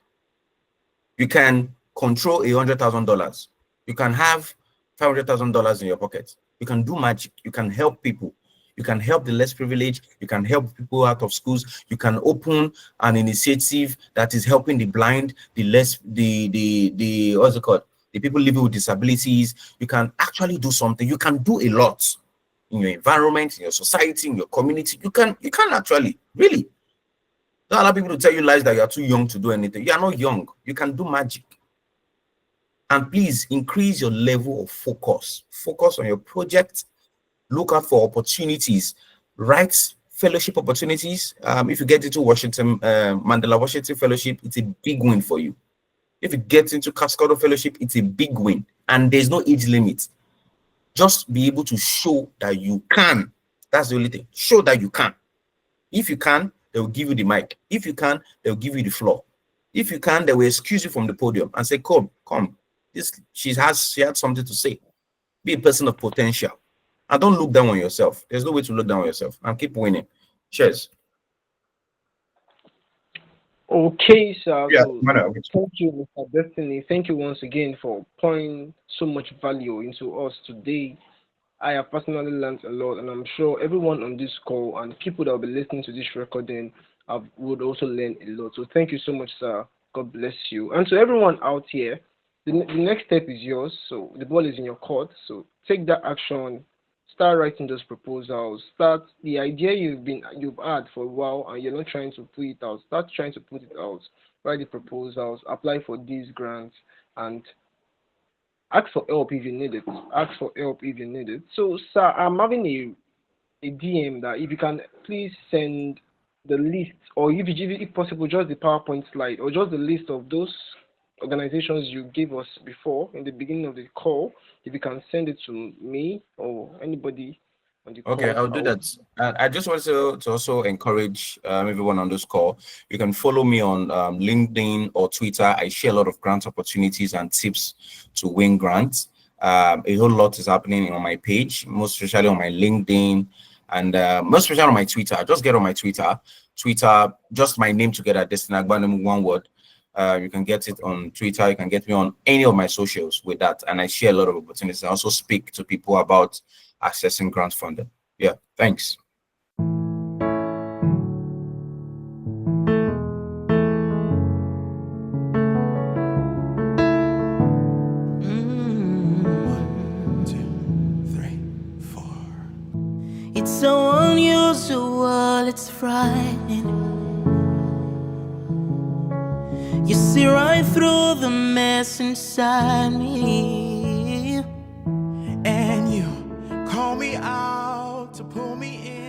You can control $100,000. You can have $500,000 in your pocket. You can do magic. You can help people. You can help the less privileged. You can help people out of schools. You can open an initiative that is helping the blind, what's it called? The people living with disabilities. You can actually do something. You can do a lot in your environment, in your society, in your community. You can actually, really. Don't allow people to tell you lies that you are too young to do anything. You are not young. You can do magic. And please increase your level of focus. Focus on your project. Look out for opportunities. Write fellowship opportunities. If you get into Mandela Washington Fellowship, it's a big win for you. If you get into Cascado Fellowship, it's a big win. And there's no age limit. Just be able to show that you can. That's the only thing. Show that you can. If you can, they will give you the mic. If you can, they will give you the floor. If you can, they will excuse you from the podium and say, come. She had something to say. Be a person of potential. And don't look down on yourself. There's no way to look down on yourself. And keep winning. Cheers.
Okay, sir.
Yeah,
so thank you, Mr. Destiny. Thank you once again for pouring so much value into us today. I have personally learned a lot, and I'm sure everyone on this call and people that will be listening to this recording would also learn a lot. So thank you so much, sir. God bless you. And to everyone out here, the next step is yours. So the ball is in your court. So take that action. Start writing those proposals. Start the idea you've had for a while and you're not trying to put it out. Start trying to put it out. Write the proposals. Apply for these grants and ask for help if you need it. Ask for help if you need it. So, sir, I'm having a DM that if you can please send the list, or if possible, just the PowerPoint slide, or just the list of those organizations you gave us before in the beginning of the call. If you can send it to me or anybody on the call.
Okay, I'll do that. I just want to also encourage everyone on this call. You can follow me on LinkedIn or Twitter. I share a lot of grant opportunities and tips to win grants. A whole lot is happening on my page, most especially on my LinkedIn, and most especially on my Twitter. Just get on my Twitter, just my name together, Destiny Agbanimu, one word. You can get it on Twitter. You can get me on any of my socials with that. And I share a lot of opportunities. I also speak to people about accessing grant funding. Yeah, thanks.
It's so unusual, it's frightening. You see right through the mess inside me,
and you call me out to pull me in.